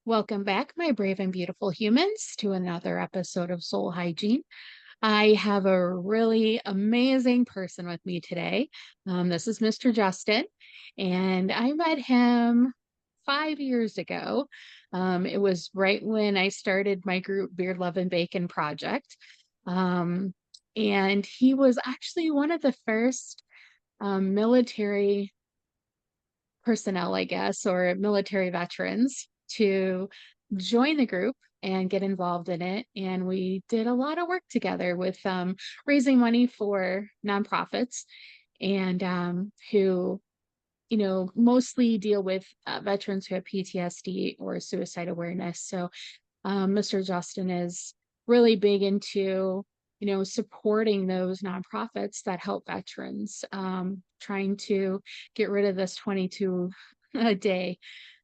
Welcome back, my brave and beautiful humans, to another episode of Soul Hygiene. I have a really amazing person with me today. This is Mr. Justin, and I met him 5 years ago. It was right when I started my group, Beard, Love, and Bacon Project. Um, and he was actually one of the first military personnel, I guess, or military veterans to join the group and get involved in it. And we did a lot of work together with raising money for nonprofits and who, mostly deal with veterans who have PTSD or suicide awareness. So Mr. Justin is really big into, supporting those nonprofits that help veterans, trying to get rid of this 22 a day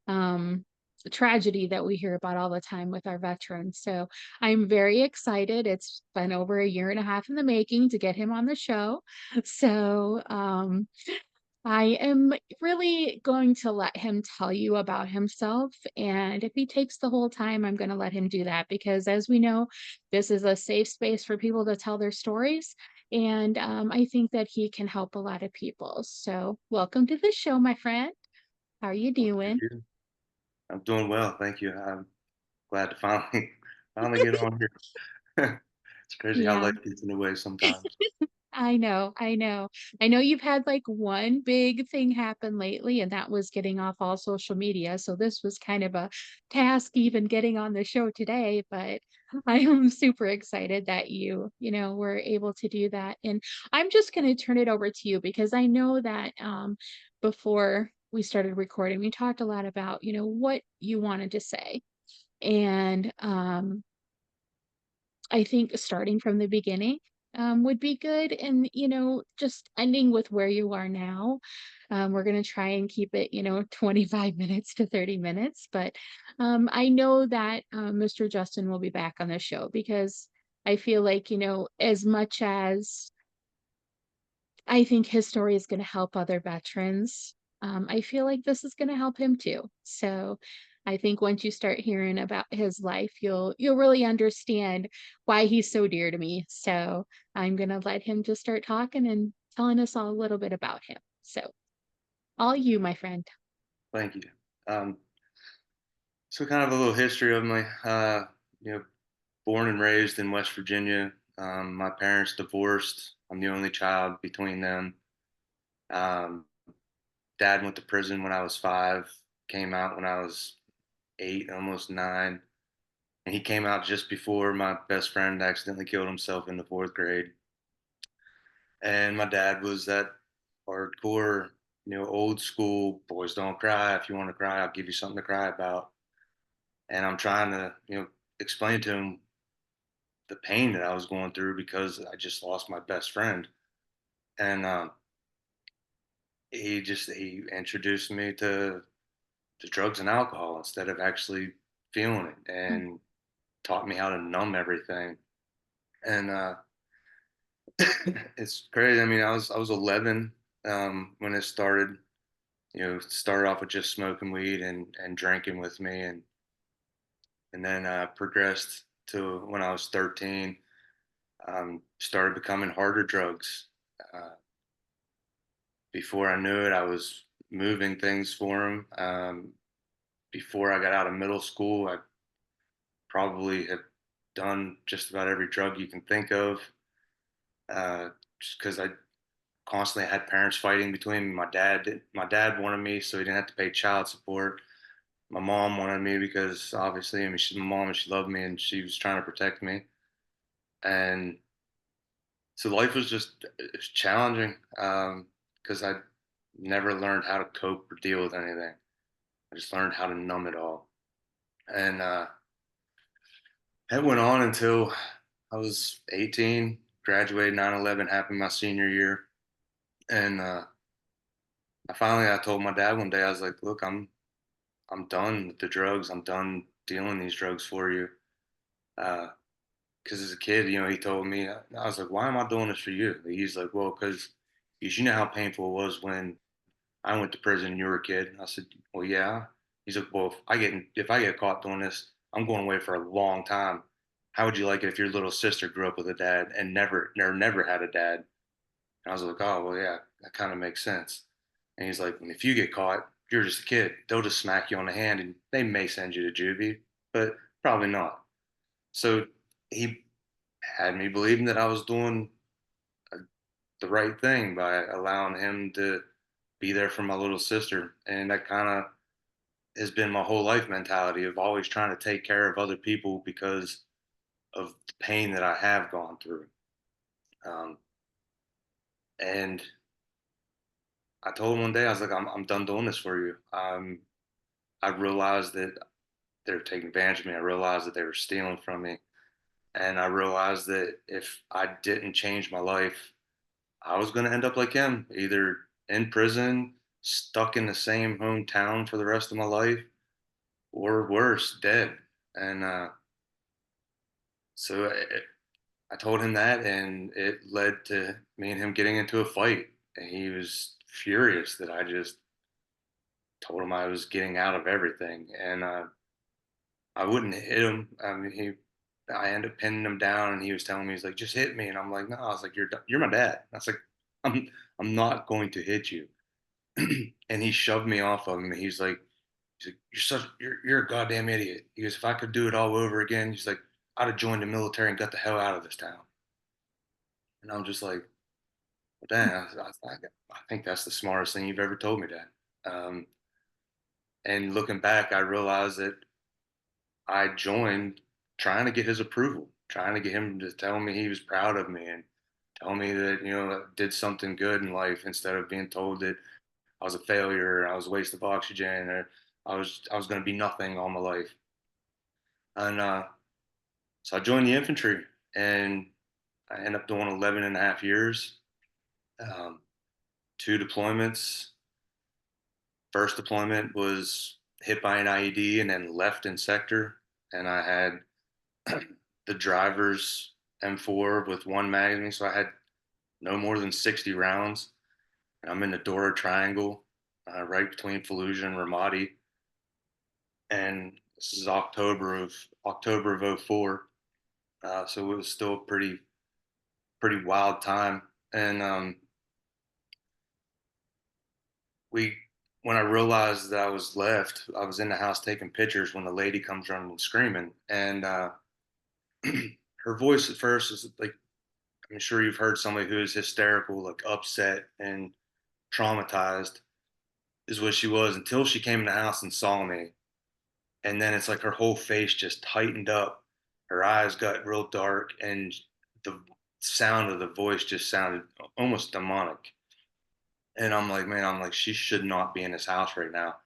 um, tragedy that we hear about all the time with our veterans. So I'm very excited. It's been over a year and a half in the making to get him on the show. So I am really going to let him tell you about himself. And if he takes the whole time, I'm going to let him do that because, as we know, this is a safe space for people to tell their stories. And I think that he can help a lot of people. So, welcome to the show, my friend. How are you Well, thank doing? you. I'm doing well, thank you. I'm glad to finally finally get on here. It's crazy how Yeah. life gets in the way sometimes. I know, I know. I know you've had like one big thing happen lately, and that was getting off all social media. So this was kind of a task even getting on the show today, but I am super excited that you were able to do that. And I'm just going to turn it over to you because I know that before we started recording, we talked a lot about, what you wanted to say. And I think starting from the beginning would be good. And, just ending with where you are now. We're going to try and keep it, 25 minutes to 30 minutes. But I know that Mr. Justin will be back on the show because I feel like, as much as I think his story is going to help other veterans. I feel like this is going to help him too. So I think once you start hearing about his life, you'll really understand why he's so dear to me. So I'm going to let him just start talking and telling us all a little bit about him. So all you, my friend. Thank you. Um, so kind of a little history of me. You know, born and raised in West Virginia. My parents divorced. I'm the only child between them. Um, Dad went to prison when I was 5, came out when I was 8, almost 9. And he came out just before my best friend accidentally killed himself in the 4th grade. And my dad was that hardcore, old school boys don't cry. If you want to cry, I'll give you something to cry about. And I'm trying to, explain to him the pain that I was going through because I just lost my best friend. And he introduced me to drugs and alcohol instead of actually feeling it, Mm. and taught me how to numb everything. And it's crazy. I mean, I was 11 when it started. Started off with just smoking weed and drinking with me, and then progressed to when I was 13. Started becoming harder drugs. Uh, Before I knew it, I was moving things for him. Before I got out of middle school, I probably had done just about every drug you can think of. Just because I constantly had parents fighting between me. My dad wanted me so he didn't have to pay child support. My mom wanted me because obviously, I mean, she's my mom and she loved me and she was trying to protect me. And so life was just it's challenging because I never learned how to cope or deal with anything. I just learned how to numb it all. And that went on until I was 18, graduated 9/11, happened my senior year. And I told my dad one day, I was like, look, I'm done with the drugs. I'm done dealing these drugs for you. Because as a kid, he told me, I was like, why am I doing this for you? He's like, well, because you know how painful it was when I went to prison and you were a kid. I said, well, yeah. He's like, well, if I get caught doing this, I'm going away for a long time. How would you like it if your little sister grew up with a dad and never had a dad? And I was like, oh well, yeah, that kind of makes sense. And he's like, if you get caught, you're just a kid. They'll just smack you on the hand and they may send you to juvie, but probably not. So he had me believing that I was doing the right thing by allowing him to be there for my little sister. And that kind of has been my whole life mentality of always trying to take care of other people because of the pain that I have gone through. Um, and I told him one day, I was like, I'm done doing this for you. I realized that they were taking advantage of me. I realized that they were stealing from me. And I realized that if I didn't change my life, I was going to end up like him, either in prison, stuck in the same hometown for the rest of my life, or worse, dead. And so I told him that, and it led to me and him getting into a fight. And he was furious that I just told him I was getting out of everything, and I wouldn't hit him. I mean, I ended up pinning him down, and he was telling me, he's like, "Just hit me," and I'm like, "No," I was like, "You're my dad." I was like, "I'm I'm not going to hit you." And he shoved me off of him. He's like, you're a goddamn idiot. He goes, "If I could do it all over again," he's like, "I'd have joined the military and got the hell out of this town." And I'm just like, well, dang, I think that's the smartest thing you've ever told me, Dad. Um, and looking back, I realized that I joined trying to get his approval, trying to get him to tell me he was proud of me and tell me that, I did something good in life instead of being told that I was a failure, I was a waste of oxygen, or I was going to be nothing all my life. And so I joined the infantry, and I ended up doing 11 and a half years, um, two deployments. First deployment was hit by an IED and then left in sector. And I had the driver's M4 with one magazine. So I had no more than 60 rounds. And I'm in the Dora Triangle, right between Fallujah and Ramadi. And this is October of '04. So it was still a pretty wild time. And we when I realized that I was left, I was in the house taking pictures when the lady comes running and screaming. And her voice at first is like, I'm sure you've heard somebody who is hysterical, like upset and traumatized, is what she was until she came in the house and saw me. And then it's like her whole face just tightened up, her eyes got real dark, and the sound of the voice just sounded almost demonic. And I'm like, man, she should not be in this house right now.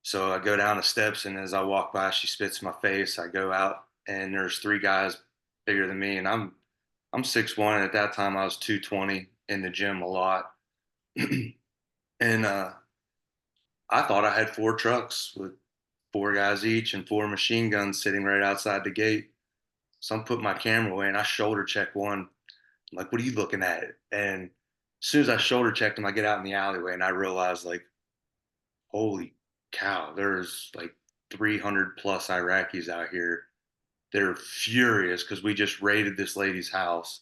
So I go down the steps, and as I walk by, she spits in my face. I go out, and there's three guys bigger than me, and I'm 6'1", and at that time I was 220 in the gym a lot. And I thought I had four trucks with four guys each and four machine guns sitting right outside the gate. So I'm putting my camera away, and I shoulder check one. I'm like, "What are you looking at?" And as soon as I shoulder checked him, I get out in the alleyway, and I realize, like, holy cow, there's like 300 plus Iraqis out here. They're furious because we just raided this lady's house,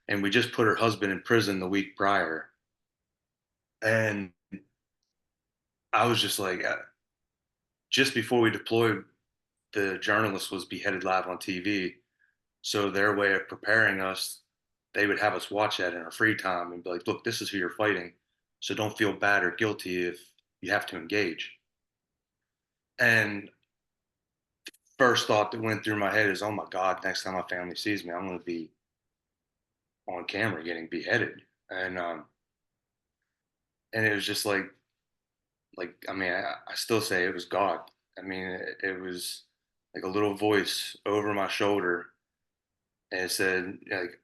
and we just put her husband in prison the week prior. And I was just like, just before we deployed, the journalist was beheaded live on TV. So their way of preparing us, they would have us watch that in our free time and be like, look, this is who you're fighting. So don't feel bad or guilty if you have to engage. And first thought that went through my head is, oh my God, next time my family sees me, I'm going to be on camera getting beheaded. And it was just I mean, I still say it was God. I mean, it was like a little voice over my shoulder, and it said, like,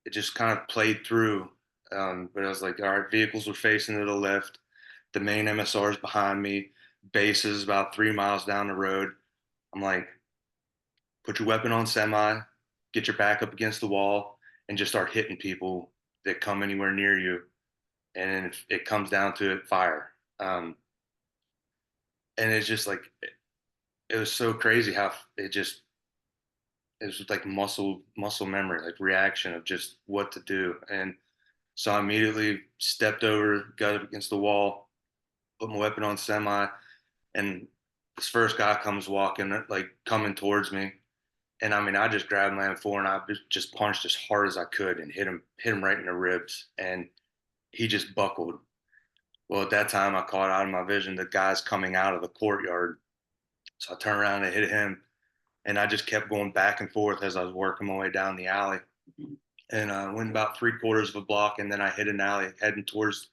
it just kind of played through. But I was like, all right, vehicles were facing to the left, the main MSR is behind me, base is about 3 miles down the road. I'm like, put your weapon on semi, get your back up against the wall, and just start hitting people that come anywhere near you. And if it comes down to it, fire. Um, And it's just like it was so crazy how it was like muscle memory, like reaction of just what to do. And so I immediately stepped over, got up against the wall, put my weapon on semi, and this first guy comes walking, like coming towards me. And I mean, I just grabbed my M4 and I just punched as hard as I could and hit him right in the ribs. And he just buckled. Well, at that time, I caught out of my vision the guys coming out of the courtyard. So I turned around and hit him. And I just kept going back and forth as I was working my way down the alley. And I went about 3/4 of a block, and then I hit an alley heading towards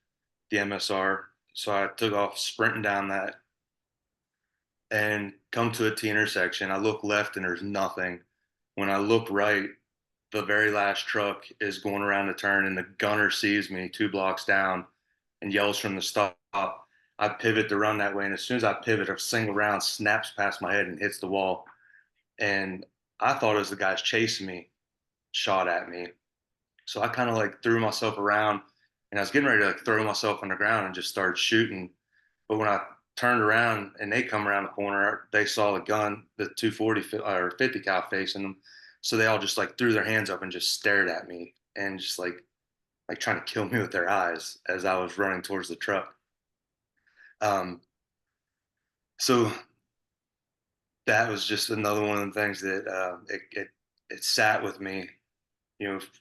the MSR. So I took off sprinting down that and come to a T intersection. I look left and there's nothing. When I look right, the very last truck is going around the turn, and the gunner sees me 2 blocks down and yells from the stop. I pivot to run that way, and as soon as I pivot, a single round snaps past my head and hits the wall. And I thought it was the guys chasing me, shot at me. So I kind of like threw myself around, and I was getting ready to like throw myself on the ground and just start shooting. But when I turned around and they come around the corner, they saw the gun, the 240 or 50 cal facing them. So they all just like threw their hands up and just stared at me and just like trying to kill me with their eyes as I was running towards the truck. Um, so that was just another one of the things that it sat with me,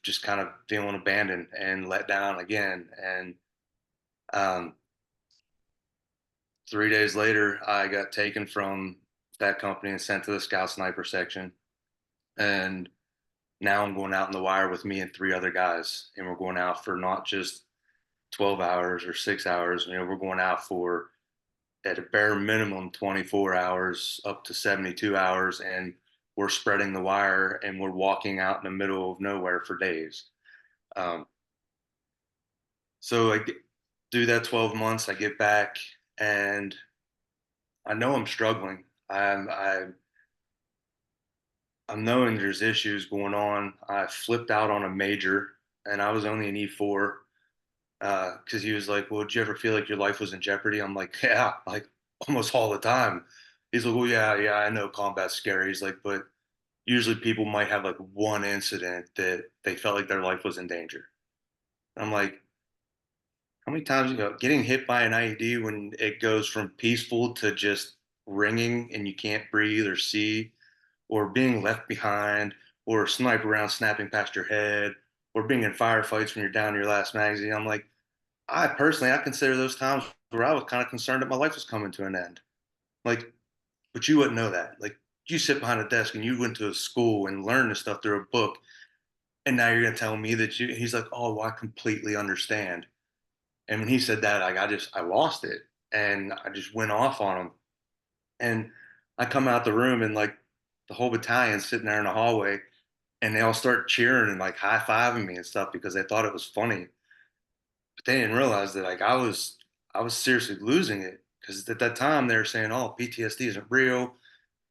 just kind of feeling abandoned and let down again. And um, 3 days later, I got taken from that company and sent to the scout sniper section. And now I'm going out in the wire with me and 3 other guys, and we're going out for not just 12 hours or 6 hours. We're going out for at a bare minimum 24 hours up to 72 hours, and we're spreading the wire and we're walking out in the middle of nowhere for days. Um, so I do that 12 months. I get back and I know I'm struggling. I'm knowing there's issues going on. I flipped out on a major, and I was only an E4 because he was like, "Well, did you ever feel like your life was in jeopardy?" I'm like, "Yeah, like almost all the time." He's like, "Well, yeah, yeah, I know combat's scary." He's like, "But usually people might have like one incident that they felt like their life was in danger." I'm like, "How many times getting hit by an IED when it goes from peaceful to just ringing and you can't breathe or see, or being left behind, or a sniper round snapping past your head, or being in firefights when you're down to your last magazine." I'm like, I consider those times where I was kind of concerned that my life was coming to an end. Like, but you wouldn't know that. Like, you sit behind a desk and you went to a school and learned this stuff through a book, and now you're gonna tell me that you. He's like, "Oh, well, I completely understand." And when he said that, like, I lost it, and I just went off on him. And I come out the room, and like the whole battalion's sitting there in the hallway, and they all start cheering and like high fiving me and stuff because they thought it was funny. But they didn't realize that like I was seriously losing it because at that time they were saying, "Oh, PTSD isn't real.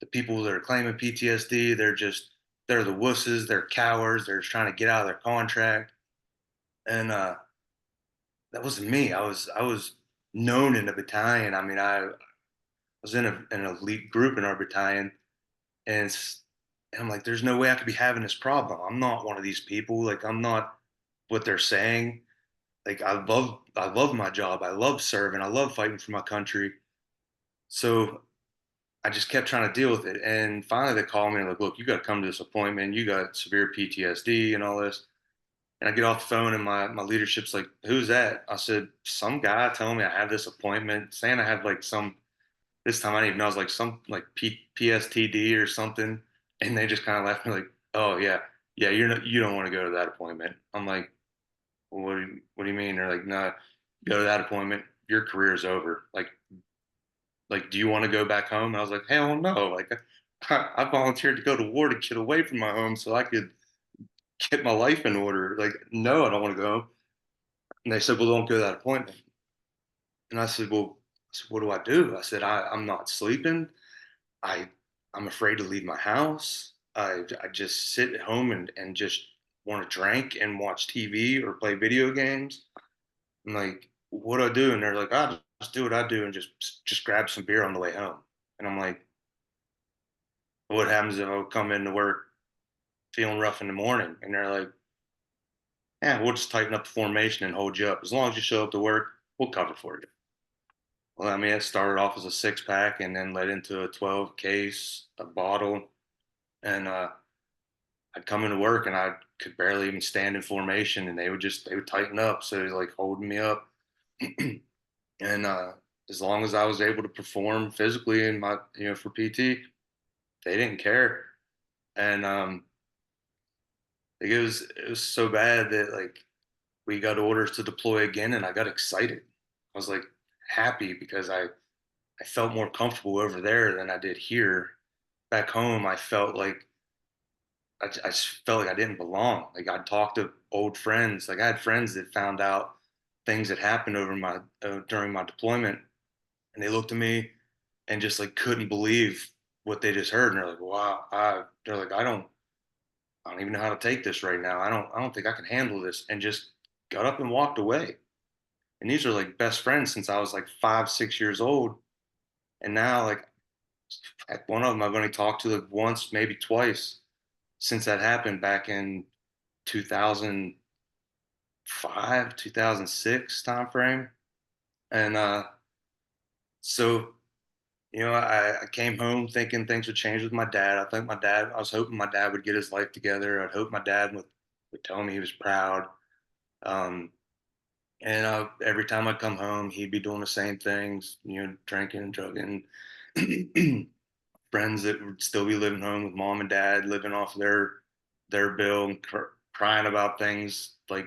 The people that are claiming PTSD, they're the wusses, they're cowards, they're just trying to get out of their contract." And that wasn't me. I was known in the battalion. I mean, I was in an elite group in our battalion, and I'm like, "There's no way I could be having this problem. I'm not one of these people. Like, I'm not what they're saying." Like, I love my job. I love serving. I love fighting for my country. So I just kept trying to deal with it. And finally they called me and like, "Look, you got to come to this appointment. You got severe PTSD and all this." And I get off the phone and my leadership's like, "Who's that?" I said, "Some guy telling me I have this appointment, saying I have like some, this time I didn't even know, I was like some like PSTD or something." And they just kind of left me like, "Oh yeah, yeah, you don't want to go to that appointment." I'm like, "Well, what do you mean?" They're like, "No, go to that appointment. Your career's over. Like, do you want to go back home?" And I was like, "Hell no. Like, I volunteered to go to war to get away from my home so I could get my life in order. Like, no, I don't want to go." And they said, "Well, don't go to that appointment." And I said, "What do I do?" I said, I'm not sleeping. I, I'm afraid to leave my house. I just sit at home and just want to drink and watch TV or play video games. I'm like, "What do I do?" And they're like, "Ah, just do what I do and just grab some beer on the way home. And I'm like, what happens if I come into work feeling rough in the morning? And they're like, yeah, we'll just tighten up the formation and hold you up. As long as you show up to work, we'll cover for you. Well, I mean, it started off as a 6 pack and then led into a 12 case, a bottle. And I'd come into work and I could barely even stand in formation and they would tighten up. So they're like holding me up. And as long as I was able to perform physically in my, for PT, they didn't care. And like it was so bad that like we got orders to deploy again and I got excited. I was like happy because I felt more comfortable over there than I did here. Back home, I felt like I just felt like I didn't belong. Like I'd talk to old friends. Like I had friends that found out things that happened over my during my deployment, and they looked at me and just like couldn't believe what they just heard. And they're like, "Wow!" They're like, I don't even know how to take this right now. I don't think I can handle this." And just got up and walked away. And these are like best friends since I was like 5, 6 years old. And now, like at one of them, I've only talked to like once, maybe twice since that happened back in 2005, 2006 timeframe. And so, I came home thinking things would change with my dad. I was hoping my dad would get his life together. I'd hope my dad would tell me he was proud. Um, and every time I'd come home, he'd be doing the same things, drinking and drugging. Friends that would still be living home with mom and dad, living off their bill and crying about things like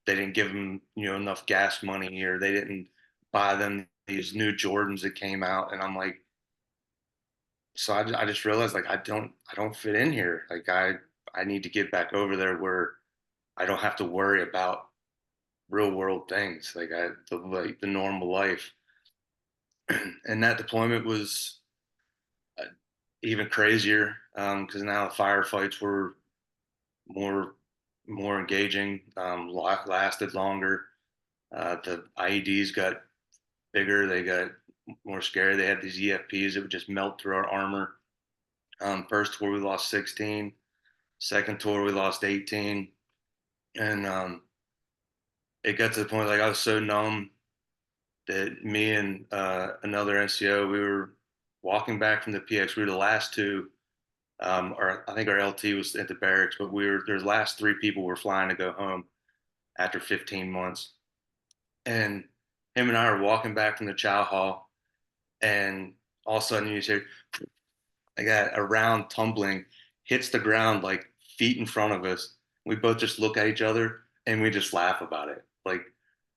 they didn't give them enough gas money or they didn't buy them these new Jordans that came out, and I'm like, so I just realized like I don't fit in here. Like I need to get back over there where I don't have to worry about real world things like the normal life. And that deployment was uh, even crazier because now the firefights were more more engaging, lasted longer. The IEDs got bigger, they got more scary. They had these EFPs that would just melt through our armor. First tour we lost 16. Second tour we lost 18, and it got to the point like I was so numb that me and another NCO we were walking back from the PX. We were the last two. Or I think our LT was at the barracks, but there's last three people were flying to go home after 15 months. And him and I are walking back from the chow hall, and all of a sudden you just hear like a round tumbling hits the ground like feet in front of us. We both just look at each other and we just laugh about it. Like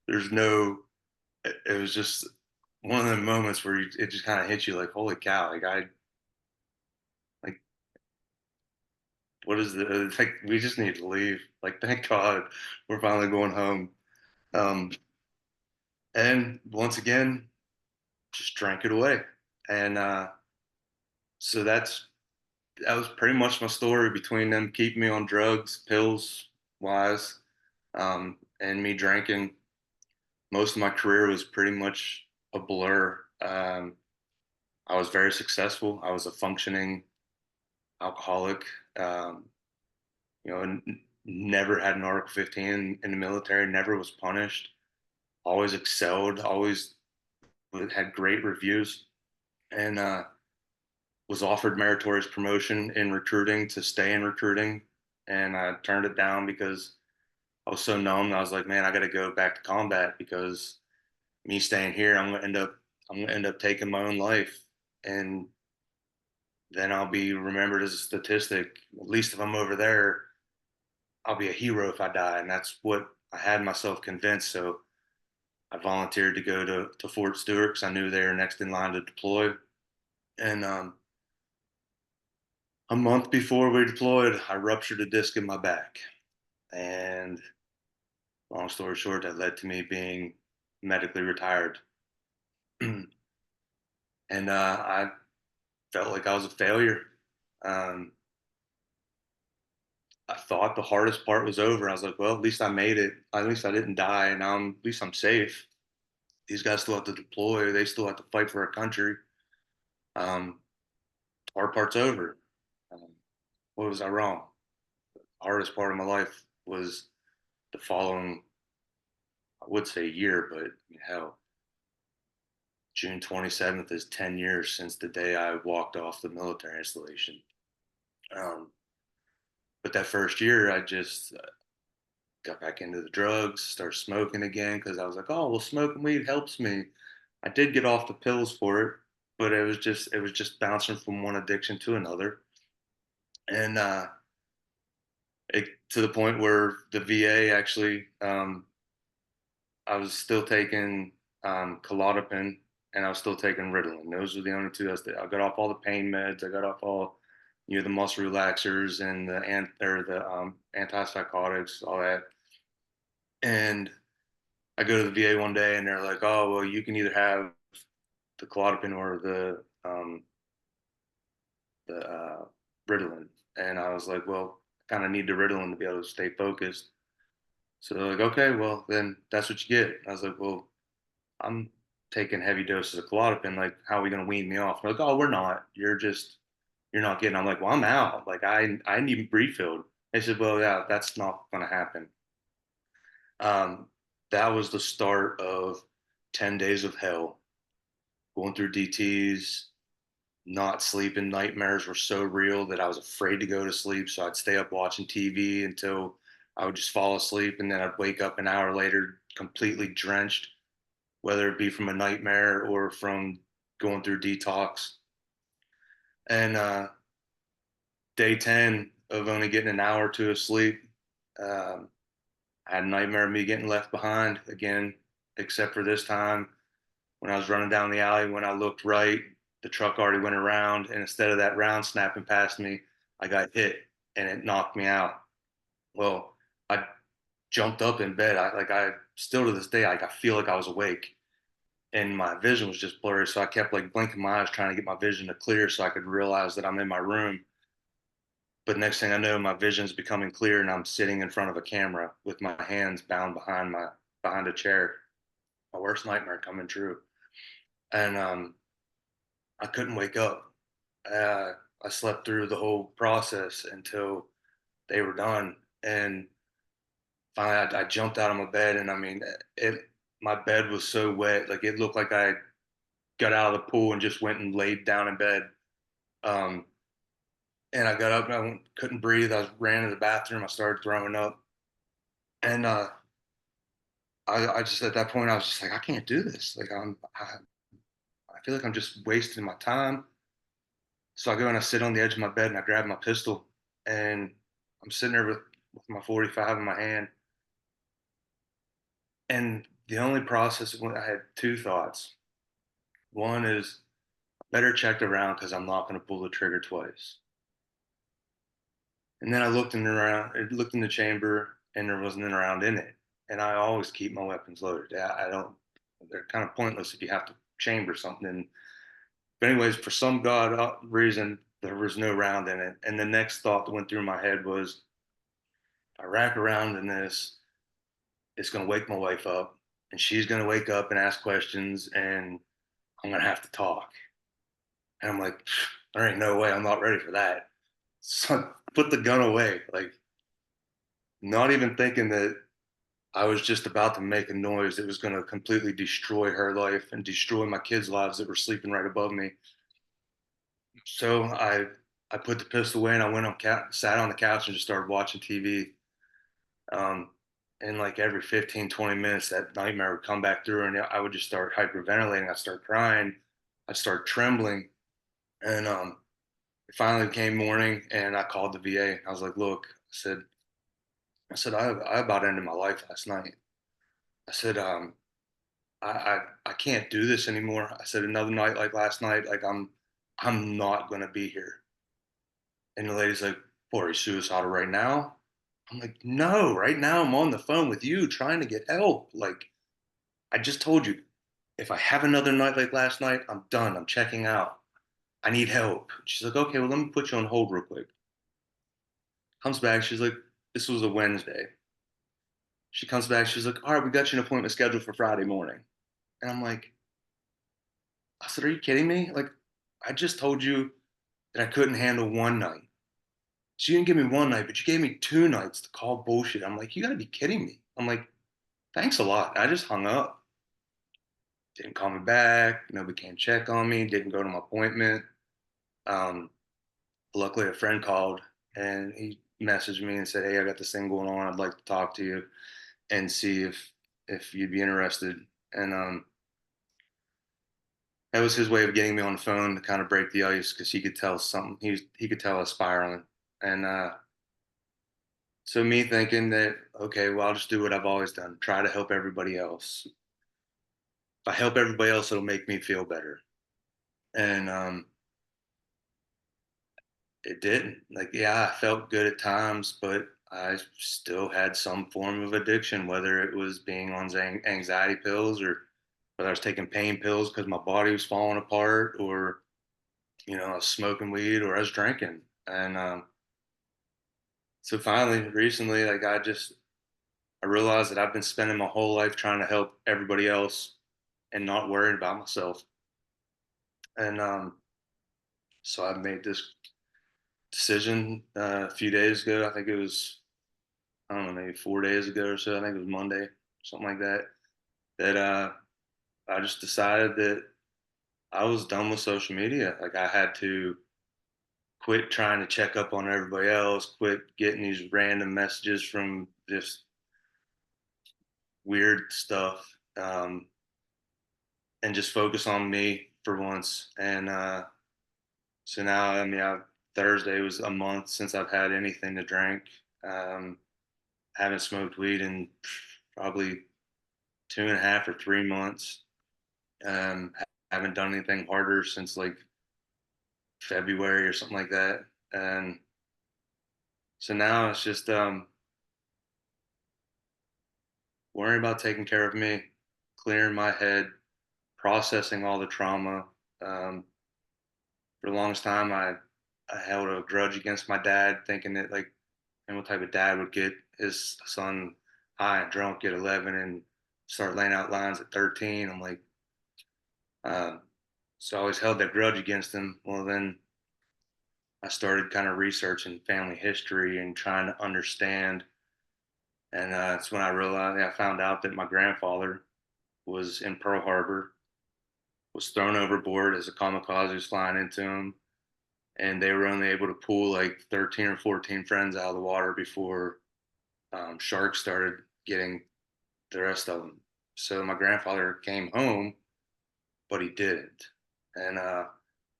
there's no, it was just one of the moments where it just kind of hits you like, holy cow, like, what is the, like, we just need to leave. Like, thank God we're finally going home. Um, and once again, just drank it away. And so that was pretty much my story between them keeping me on drugs, pills wise, and me drinking. Most of my career was pretty much a blur. I was very successful. I was a functioning alcoholic. Um, never had an Article 15 in the military. Never was punished. Always excelled. Always had great reviews, and was offered meritorious promotion in recruiting to stay in recruiting, and I turned it down because I was so numb. I was like, man, I got to go back to combat because me staying here, I'm gonna end up taking my own life, and then I'll be remembered as a statistic. At least if I'm over there, I'll be a hero if I die, and that's what I had myself convinced. So I volunteered to go to Fort Stewart because I knew they were next in line to deploy, and a month before we deployed, I ruptured a disc in my back, and long story short, that led to me being medically retired. And I felt like I was a failure. Um, I thought the hardest part was over. I was like, well, at least I made it. At least I didn't die. And now at least I'm safe. these guys still have to deploy. They still have to fight for our country. Um, our part's over. Um, what was I wrong? Hardest part of my life was the following, I would say year, but hell, June 27th is 10 years since the day I walked off the military installation. Um, but that first year, I just got back into the drugs, started smoking again because I was like, oh, well, smoking weed helps me. I did get off the pills for it, but it was just bouncing from one addiction to another, and to the point where the VA actually, I was still taking Klonopin and I was still taking Ritalin. Those were the only two. I got off all the pain meds. I got off all, the muscle relaxers and the antipsychotics, all that. And I go to the VA one day and they're like, "Oh, well, you can either have the Klonopin or the Ritalin." And I was like, "Well, I kind of need the Ritalin to be able to stay focused." So they're like, "Okay, well, then that's what you get." I was like, "Well, I'm taking heavy doses of Klonopin. Like, how are we going to wean me off?" They're like, "Oh, we're not. You're not getting." I'm like, "Well, I'm out. Like, I need refilled." They said, "Well, yeah, that's not going to happen." Um, that was the start of 10 days of hell, going through DTs, not sleeping. Nightmares were so real that I was afraid to go to sleep. So I'd stay up watching TV until I would just fall asleep. And then I'd wake up an hour later, completely drenched, whether it be from a nightmare or from going through detox. And day 10 of only getting an hour or two of sleep, um, I had a nightmare of me getting left behind again, except for this time when I was running down the alley. When I looked right, the truck already went around. And instead of that round snapping past me, I got hit and it knocked me out. Well, I jumped up in bed. I still to this day, like I feel like I was awake and my vision was just blurry. So I kept like blinking my eyes, trying to get my vision to clear so I could realize that I'm in my room. But next thing I know, my vision's becoming clear and I'm sitting in front of a camera with my hands bound behind a chair. My worst nightmare coming true. And I couldn't wake up. Uh, I slept through the whole process until they were done. And finally, I jumped out of my bed, and I mean, my bed was so wet, like it looked like I got out of the pool and just went and laid down in bed. Um, and I got up and couldn't breathe. Ran to the bathroom. I started throwing up, and I just at that point I was just like, I can't do this. Like I feel like I'm just wasting my time. So I go and I sit on the edge of my bed and I grab my pistol and I'm sitting there with my 45 in my hand. And the only process when I had two thoughts. One is better check around because I'm not going to pull the trigger twice. And then I looked in the chamber and there wasn't an round in it. And I always keep my weapons loaded. I don't, they're kind of pointless if you have to chamber something. But anyways, for some god reason, there was no round in it. And the next thought that went through my head was, I rack around in this, it's going to wake my wife up, and she's going to wake up and ask questions, and I'm going to have to talk. And I'm like, there ain't no way. I'm not ready for that. So I put the gun away, like not even thinking that I was just about to make a noise that was going to completely destroy her life and destroy my kids' lives that were sleeping right above me. So I put the pistol away and I went sat on the couch and just started watching TV. Um, and like every 15, 20 minutes, that nightmare would come back through and I would just start hyperventilating. I'd start crying. I'd start trembling. And it finally came morning and I called the VA. I was like, look, I about ended my life last night. I said, I can't do this anymore. I said, another night like last night, like I'm not going to be here. And the lady's like, boy, are you suicidal right now? I'm like, no, right now I'm on the phone with you trying to get help. Like, I just told you, if I have another night like last night, I'm done. I'm checking out. I need help. She's like, okay, well, let me put you on hold real quick. Comes back. She's like, this was a Wednesday. She comes back. She's like, all right, we got you an appointment scheduled for Friday morning. And I'm like, I said, "Are you kidding me? Like, I just told you that I couldn't handle one night. So you didn't give me one night, but you gave me 2 nights to call bullshit." I'm like, "You gotta be kidding me." I'm like, "Thanks a lot." I just hung up. Didn't call me back. Nobody came check on me. Didn't go to my appointment. Um, Luckily, a friend called and he messaged me and said, "Hey, I got this thing going on. I'd like to talk to you and see if you'd be interested." And that was his way of getting me on the phone to kind of break the ice because he could tell something. He could tell I was spiraling. And so me thinking that, okay, well, I'll just do what I've always done, try to help everybody else. If I help everybody else, it'll make me feel better. And it didn't. Like, yeah, I felt good at times, but I still had some form of addiction, whether it was being on anxiety pills or whether I was taking pain pills because my body was falling apart, or I was smoking weed or I was drinking. And so finally, recently, like I realized that I've been spending my whole life trying to help everybody else and not worrying about myself. And so I made this decision a few days ago. I think it was, I don't know, maybe 4 days ago or so. I think it was Monday, something like that. That I just decided that I was done with social media. Like I had to quit trying to check up on everybody else, quit getting these random messages from just weird stuff, and just focus on me for once. And so now, I mean, Thursday was a month since I've had anything to drink. Um, haven't smoked weed in probably 2.5 or 3 months. Um, haven't done anything harder since like February or something like that. And so now it's just worrying about taking care of me, clearing my head, processing all the trauma. Um, for the longest time, I held a grudge against my dad, thinking that like, and what type of dad would get his son high and drunk at 11 and start laying out lines at 13. I'm like, uh, so I always held that grudge against him. Well, then I started kind of researching family history and trying to understand. And that's when I realized, I found out that my grandfather was in Pearl Harbor, was thrown overboard as a kamikaze was flying into him. And they were only able to pull like 13 or 14 friends out of the water before sharks started getting the rest of them. So my grandfather came home, but he didn't. And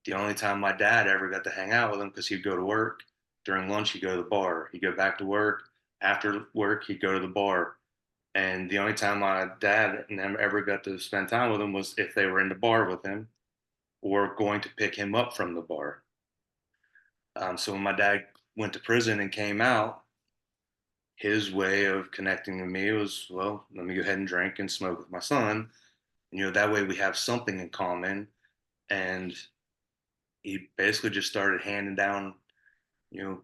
the only time my dad ever got to hang out with him, because he'd go to work during lunch, he'd go to the bar, he'd go back to work. After work, he'd go to the bar. And the only time my dad and them ever got to spend time with him was if they were in the bar with him or going to pick him up from the bar. So when my dad went to prison and came out, his way of connecting with me was, well, let me go ahead and drink and smoke with my son. That way we have something in common. And he basically just started handing down, you know,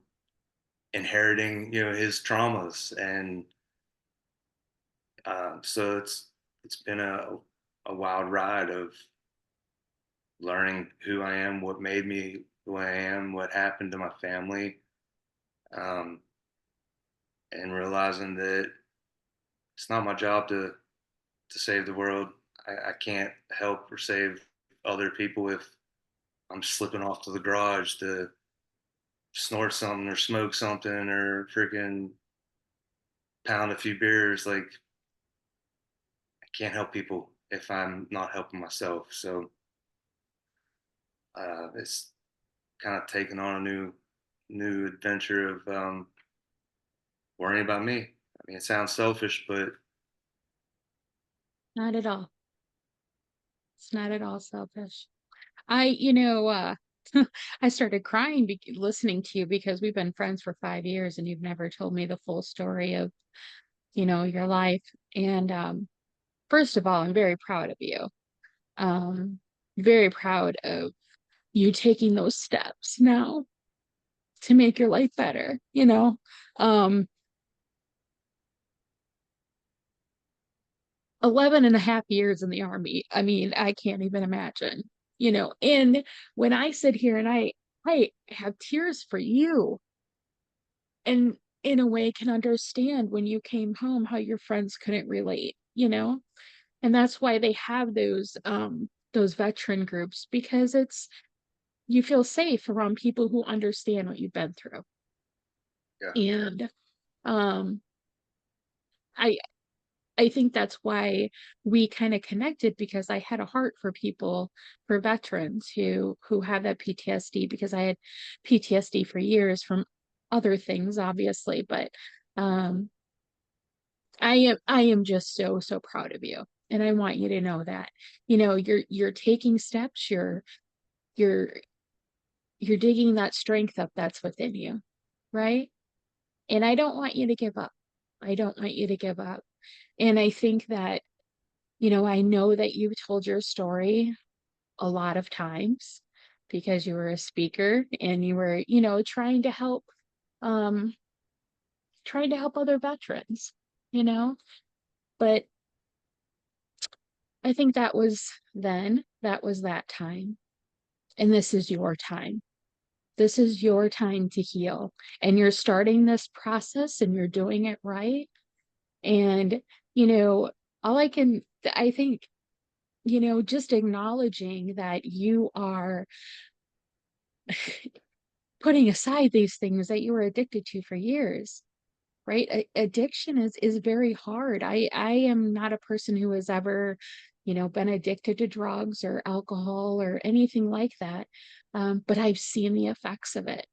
inheriting, his traumas. And so it's been a wild ride of learning who I am, what made me who I am, what happened to my family, um, and realizing that it's not my job to save the world. I can't help or save other people if I'm slipping off to the garage to snort something or smoke something or freaking pound a few beers. Like I can't help people if I'm not helping myself. So it's kind of taken on a new adventure of worrying about me. I mean, it sounds selfish, but Not at all. It's not at all selfish. I started crying listening to you because we've been friends for 5 years and you've never told me the full story of, your life. And first of all, I'm very proud of you. Um, very proud of you taking those steps now to make your life better. Um, 11 and a half years in the army. I mean, I can't even imagine, and when I sit here and I have tears for you, and in a way can understand when you came home how your friends couldn't relate. And that's why they have those veteran groups, because it's you feel safe around people who understand what you've been through. Yeah. And um I I think that's why we kind of connected, because I had a heart for people, for veterans who have that PTSD, because I had PTSD for years from other things, obviously, but um I am just so so proud of you. And I want you to know that, you're taking steps, you're you're digging that strength up that's within you, right? And I don't want you to give up. I don't want you to give up. And I think that, I know that you've told your story a lot of times because you were a speaker and you were, um, trying to help other veterans, you know, but I think that was then, that was that time. And this is your time. This is your time to heal. And you're starting this process and you're doing it right. And, you know, I think, just acknowledging that you are putting aside these things that you were addicted to for years, right? Addiction is very hard. I am not a person who has ever, been addicted to drugs or alcohol or anything like that. But I've seen the effects of it,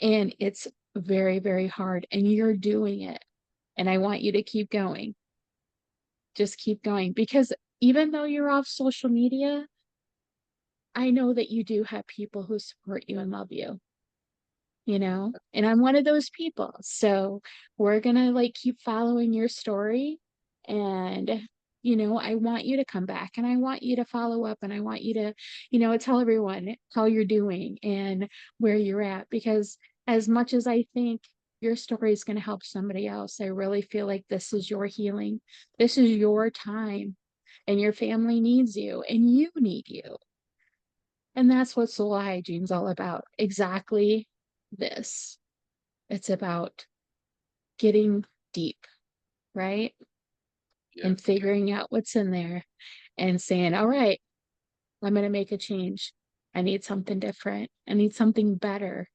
and it's very, very hard, and you're doing it. And I want you to keep going. Just keep going, because even though you're off social media, I know that you do have people who support you and love you, and I'm one of those people. So we're gonna like keep following your story. And, I want you to come back, and I want you to follow up, and I want you to, tell everyone how you're doing and where you're at. Because as much as I think your story is going to help somebody else, I really feel like this is your healing. This is your time, and your family needs you, and you need you. And that's what soul hygiene is all about. Exactly this. It's about getting deep, right? Yeah. And figuring out what's in there and saying, all right, I'm going to make a change. I need something different. I need something better.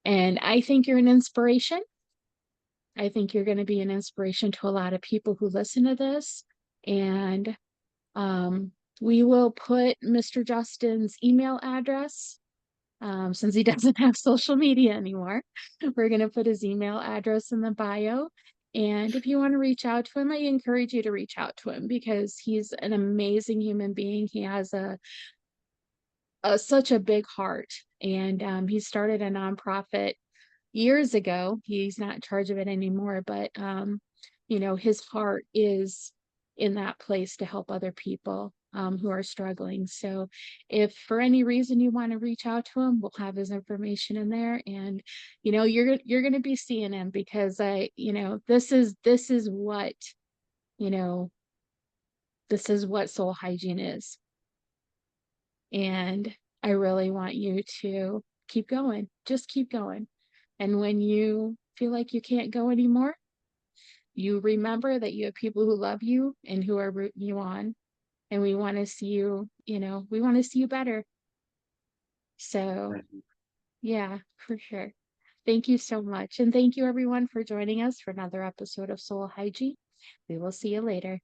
And I think you're an inspiration. I think you're going to be an inspiration to a lot of people who listen to this. And um, we will put Mr. Justin's email address, since he doesn't have social media anymore. We're going to put his email address in the bio. And if you want to reach out to him, I encourage you to reach out to him, because he's an amazing human being. He has such a big heart. And he started a nonprofit years ago. He's not in charge of it anymore, but his heart is in that place to help other people who are struggling. So if for any reason you want to reach out to him, we'll have his information in there. And you're going to be seeing him, because this is what, you know this is what soul hygiene is. And I really want you to keep going. Just keep going. And when you feel like you can't go anymore, you remember that you have people who love you and who are rooting you on. And we want to see we want to see you better. So, Thank you. yeah, for sure. Thank you so much. And thank you, everyone, for joining us for another episode of Soul Hygiene. We will see you later.